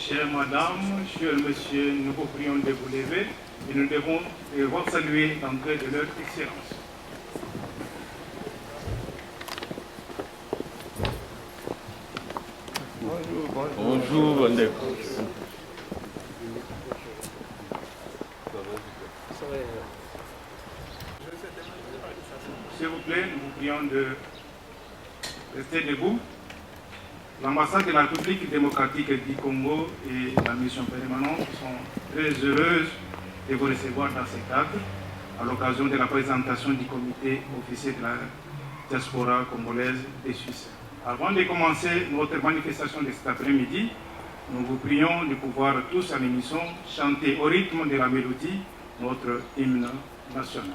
Chères madame, chers monsieur, nous vous prions de vous lever et nous devons voir saluer l'entrée de leur excellence. Bonjour, Wande. S'il vous plaît, nous vous prions de rester debout. L'ambassade de la République démocratique du Congo et la mission permanente sont très heureuses de vous recevoir dans ce cadre à l'occasion de la présentation du comité officiel de la diaspora congolaise des Suisses. Avant de commencer notre manifestation de cet après-midi, nous vous prions de pouvoir tous à l'émission chanter au rythme de la mélodie notre hymne national.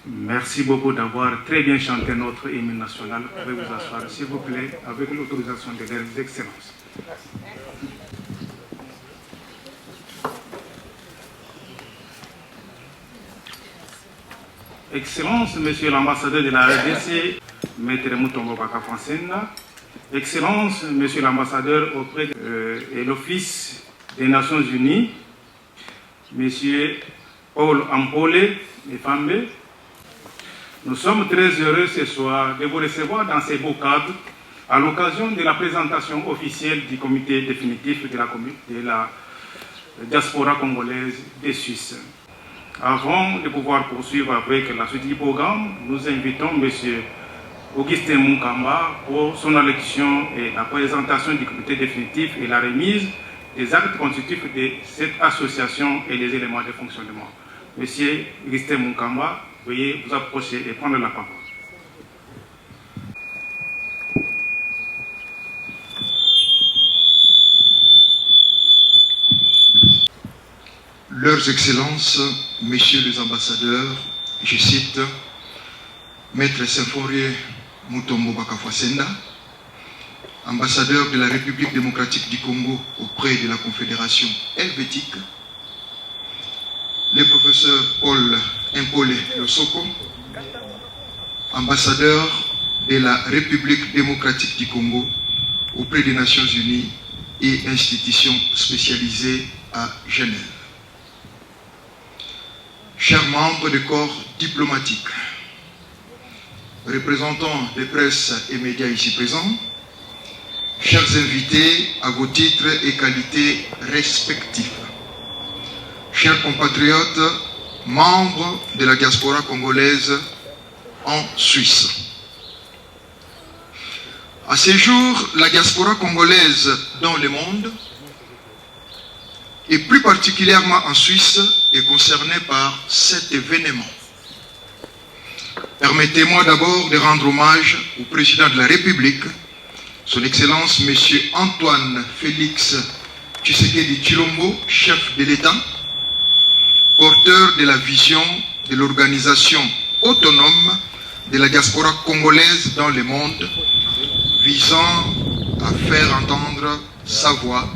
Merci beaucoup d'avoir très bien chanté notre hymne national. Vous pouvez vous asseoir, s'il vous plaît, avec l'autorisation de leurs excellences. Excellences, Monsieur l'ambassadeur de la RDC, Maître Mutombo Baka Fonsenda, Excellences, Monsieur l'ambassadeur auprès de l'Office des Nations Unies, Monsieur Paul Ampole et Fambe, nous sommes très heureux ce soir de vous recevoir dans ces beaux cadres à l'occasion de la présentation officielle du comité définitif de la diaspora congolaise des Suisses. Avant de pouvoir poursuivre avec la suite du programme, nous invitons M. Augustin Munkamba pour son élection et la présentation du comité définitif et la remise des actes constitutifs de cette association et des éléments de fonctionnement. M. Augustin Munkamba, veuillez vous approcher et prendre la parole. Leurs Excellences, Messieurs les ambassadeurs, je cite Maître Symphorien Mutombo Baka Fonsenda, ambassadeur de la République démocratique du Congo auprès de la Confédération helvétique, le professeur Paul Impole Losoko, ambassadeur de la République démocratique du Congo auprès des Nations Unies et institutions spécialisées à Genève. Chers membres du corps diplomatique, représentants des presses et médias ici présents, chers invités à vos titres et qualités respectifs, chers compatriotes, membres de la diaspora congolaise en Suisse. À ce jour, la diaspora congolaise dans le monde, et plus particulièrement en Suisse, est concernée par cet événement. Permettez-moi d'abord de rendre hommage au président de la République, son Excellence M. Antoine Félix Tshisekedi Tshilombo, chef de l'État, porteur de la vision de l'organisation autonome de la diaspora congolaise dans le monde, visant à faire entendre sa voix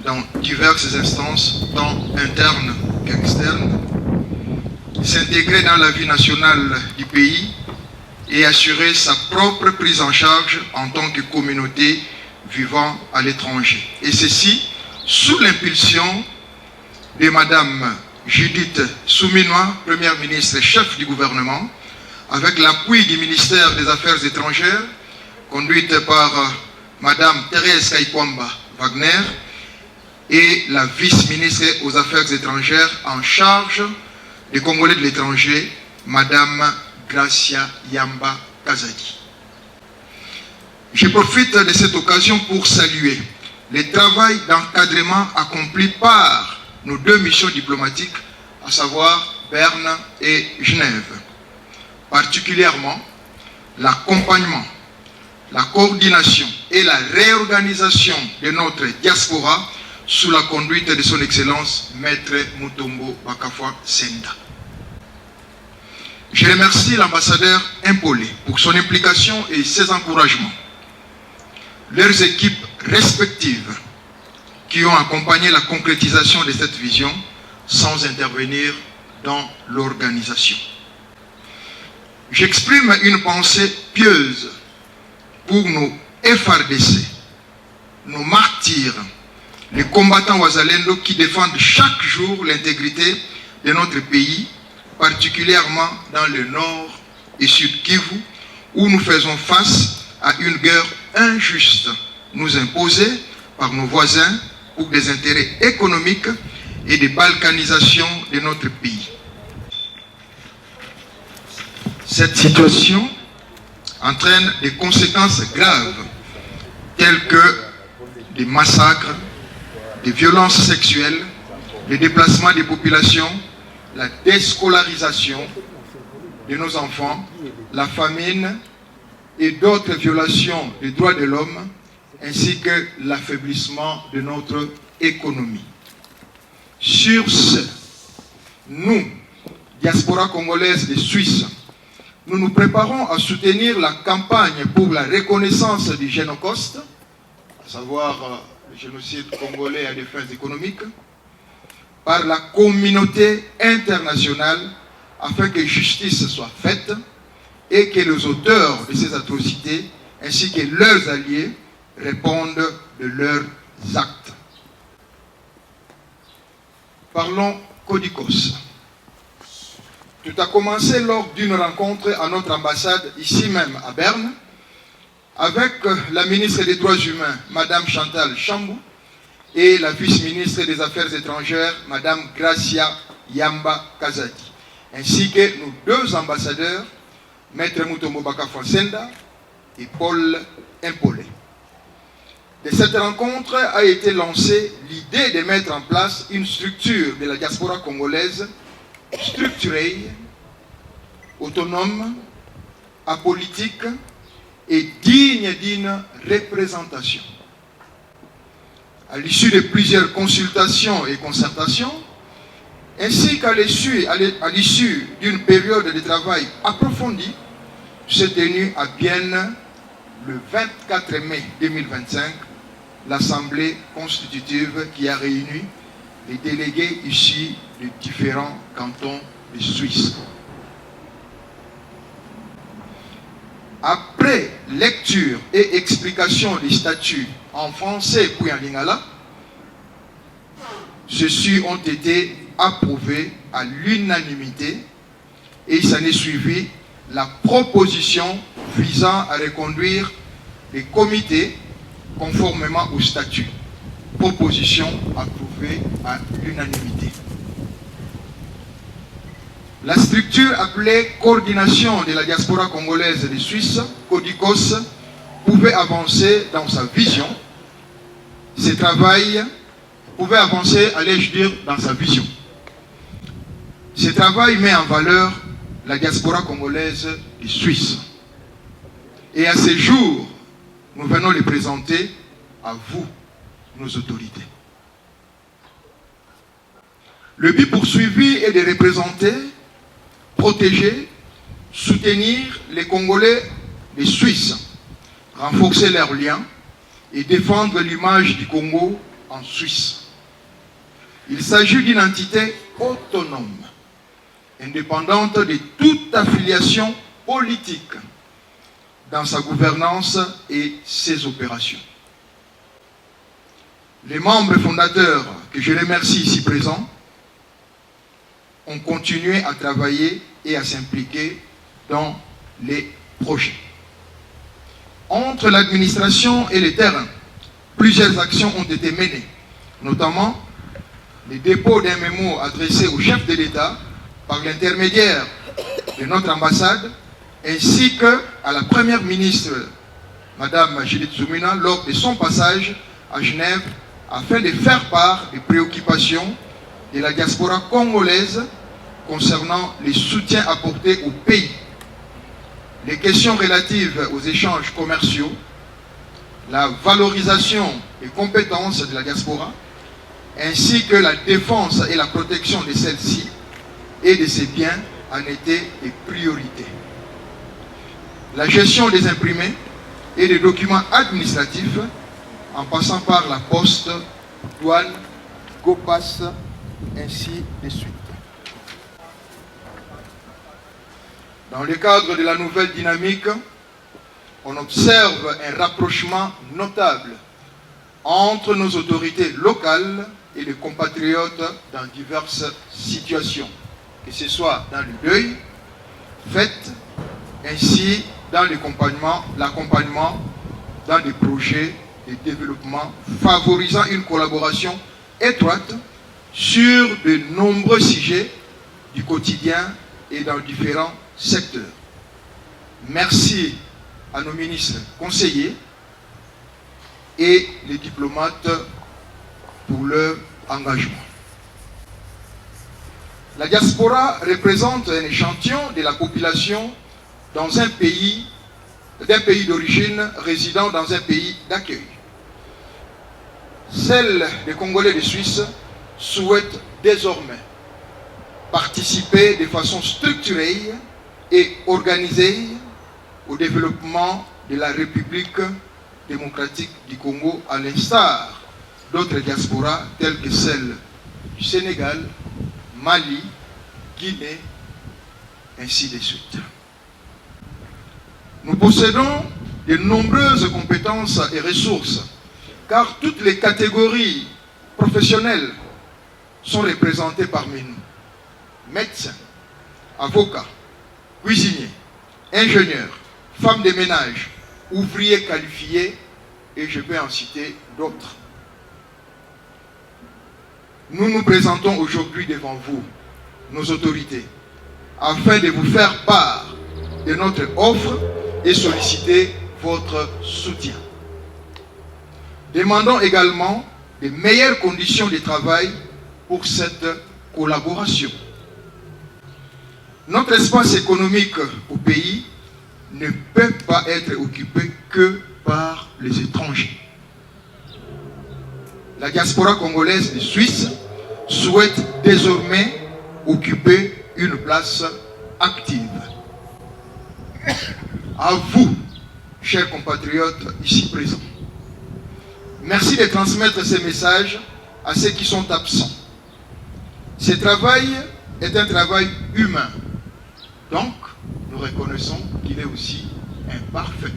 dans diverses instances, tant internes qu'externes, s'intégrer dans la vie nationale du pays et assurer sa propre prise en charge en tant que communauté vivant à l'étranger. Et ceci sous l'impulsion de Madame Judith Souminois, Première ministre et chef du gouvernement, avec l'appui du ministère des Affaires étrangères, conduite par Madame Thérèse Kaikwamba Wagner, et la vice-ministre aux Affaires étrangères en charge des Congolais de l'étranger, Madame Gracia Yamba Kazadi. Je profite de cette occasion pour saluer le travail d'encadrement accompli par nos deux missions diplomatiques, à savoir Berne et Genève. Particulièrement, l'accompagnement, la coordination et la réorganisation de notre diaspora sous la conduite de son Excellence Maître Mutombo Bakafwa Senda. Je remercie l'ambassadeur Impolé pour son implication et ses encouragements. Leurs équipes respectives qui ont accompagné la concrétisation de cette vision sans intervenir dans l'organisation. J'exprime une pensée pieuse pour nos FARDC, nos martyrs, les combattants Wazalendo qui défendent chaque jour l'intégrité de notre pays, particulièrement dans le nord et sud Kivu, où nous faisons face à une guerre injuste, nous imposée par nos voisins pour des intérêts économiques et de balkanisation de notre pays. Cette situation entraîne des conséquences graves telles que des massacres, des violences sexuelles, le déplacement des populations, la déscolarisation de nos enfants, la famine et d'autres violations des droits de l'homme, ainsi que l'affaiblissement de notre économie. Sur ce, nous, diaspora congolaise et suisse, nous nous préparons à soutenir la campagne pour la reconnaissance du Génocoste, à savoir le génocide congolais à des fins économiques, par la communauté internationale afin que justice soit faite et que les auteurs de ces atrocités ainsi que leurs alliés répondent de leurs actes. Parlons Codicos. Tout a commencé lors d'une rencontre à notre ambassade ici même à Berne avec la ministre des Droits humains, Madame Chantal Chambou, et la vice-ministre des Affaires étrangères, Madame Gracia Yamba Kazadi, ainsi que nos deux ambassadeurs, Maître Mutombo Bakafwa Senda et Paul Impolé. De cette rencontre a été lancée l'idée de mettre en place une structure de la diaspora congolaise structurée, autonome, apolitique et digne d'une représentation. À l'issue de plusieurs consultations et concertations, ainsi qu'à l'issue d'une période de travail approfondie, s'est tenue à Bienne le 24 mai 2025 l'Assemblée constitutive qui a réuni les délégués issus de différents cantons de Suisse. Après lecture et explication des statuts en français puis en lingala, ceux-ci ont été approuvés à l'unanimité et il s'en est suivi la proposition visant à reconduire les comités conformément au statut. Proposition approuvée à l'unanimité. La structure appelée Coordination de la diaspora congolaise de Suisse, Codicos, pouvait avancer dans sa vision. Ce travail pouvait avancer, allais-je dire, dans sa vision. Ce travail met en valeur la diaspora congolaise de Suisse. Et à ce jour, nous venons les présenter à vous, nos autorités. Le but poursuivi est de représenter, protéger, soutenir les Congolais, les Suisses, renforcer leurs liens et défendre l'image du Congo en Suisse. Il s'agit d'une entité autonome, indépendante de toute affiliation politique dans sa gouvernance et ses opérations. Les membres fondateurs, que je remercie ici présents, ont continué à travailler et à s'impliquer dans les projets. Entre l'administration et les terrains, plusieurs actions ont été menées, notamment le dépôt d'un mémo adressé au chef de l'État par l'intermédiaire de notre ambassade, ainsi qu'à la première ministre, Madame Judith Zoumina, lors de son passage à Genève, afin de faire part des préoccupations de la diaspora congolaise concernant les soutiens apportés au pays, les questions relatives aux échanges commerciaux, la valorisation des compétences de la diaspora, ainsi que la défense et la protection de celle-ci et de ses biens en étaient des priorités. La gestion des imprimés et des documents administratifs, en passant par la poste, douane, GoPass, ainsi de suite. Dans le cadre de la nouvelle dynamique, on observe un rapprochement notable entre nos autorités locales et les compatriotes dans diverses situations, que ce soit dans le deuil, fête, ainsi dans l'accompagnement dans des projets de développement favorisant une collaboration étroite sur de nombreux sujets du quotidien et dans différents secteurs. Merci à nos ministres conseillers et les diplomates pour leur engagement. La diaspora représente un échantillon de la population dans un pays, d'un pays d'origine résidant dans un pays d'accueil. Celle des Congolais de Suisse souhaite désormais participer de façon structurée et organisée au développement de la République démocratique du Congo, à l'instar d'autres diasporas telles que celle du Sénégal, Mali, Guinée, ainsi de suite. Nous possédons de nombreuses compétences et ressources, car toutes les catégories professionnelles sont représentées parmi nous. Médecins, avocats, cuisiniers, ingénieurs, femmes de ménage, ouvriers qualifiés, et je peux en citer d'autres. Nous nous présentons aujourd'hui devant vous, nos autorités, afin de vous faire part de notre offre et solliciter votre soutien. Demandons également de meilleures conditions de travail pour cette collaboration. Notre espace économique au pays ne peut pas être occupé que par les étrangers. La diaspora congolaise de Suisse souhaite désormais occuper une place active. À vous, chers compatriotes ici présents, merci de transmettre ces messages à ceux qui sont absents. Ce travail est un travail humain. Donc, nous reconnaissons qu'il est aussi imparfait.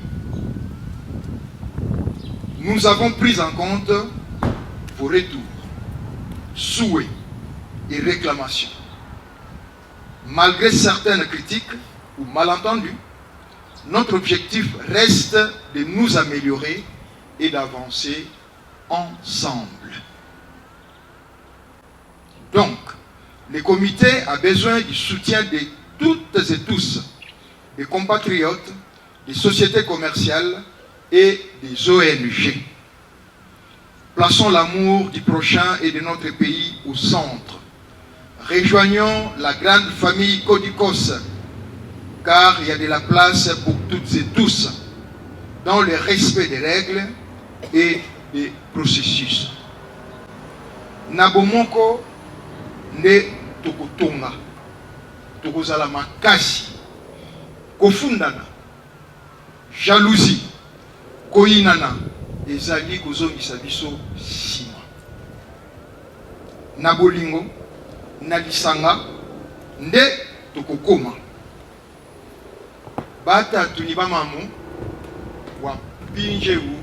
Nous avons pris en compte vos retours, souhaits et réclamations. Malgré certaines critiques ou malentendus, notre objectif reste de nous améliorer et d'avancer ensemble. Donc, le comité a besoin du soutien de toutes et tous, des compatriotes, des sociétés commerciales et des ONG. Plaçons l'amour du prochain et de notre pays au centre. Rejoignons la grande famille Codicos, car il y a de la place pour toutes et tous, dans le respect des règles et des processus. Nabomoko ne tokotonga, tokozala makasi, kofundana, jalousie, koinana, ezali kozongisa biso sima. Na bolingo, na lisanga, nde tokokoma bata tuniba mamu wa pinjeru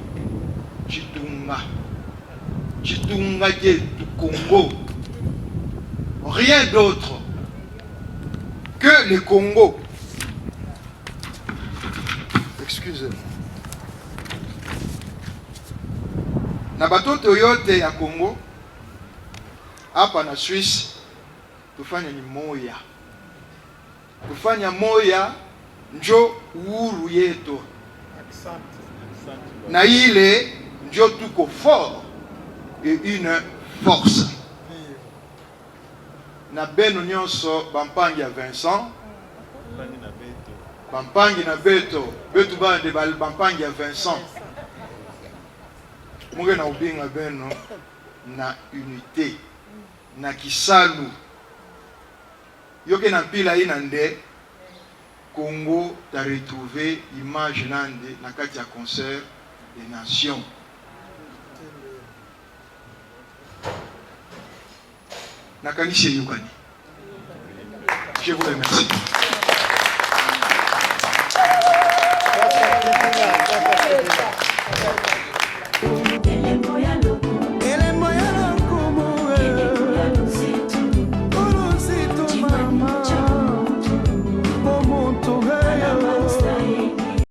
Chitunga du Congo, rien d'autre que le Congo. Excusez-moi. Na batoto yote ya Congo hapa na Suisse tufanya ni moya. Tufanya moya njo uhuru yetu. Na ile njo tuko fort et une force. Na beno nyonso bampangi ya Vincent, bampangi na Beto bande bampangi ya Vincent. Munge na ubinga beno na unité, na kisalu. Yoke na pila ina nde Congo ta retrouvé image nande na kati ya concert des nations. Je vous remercie.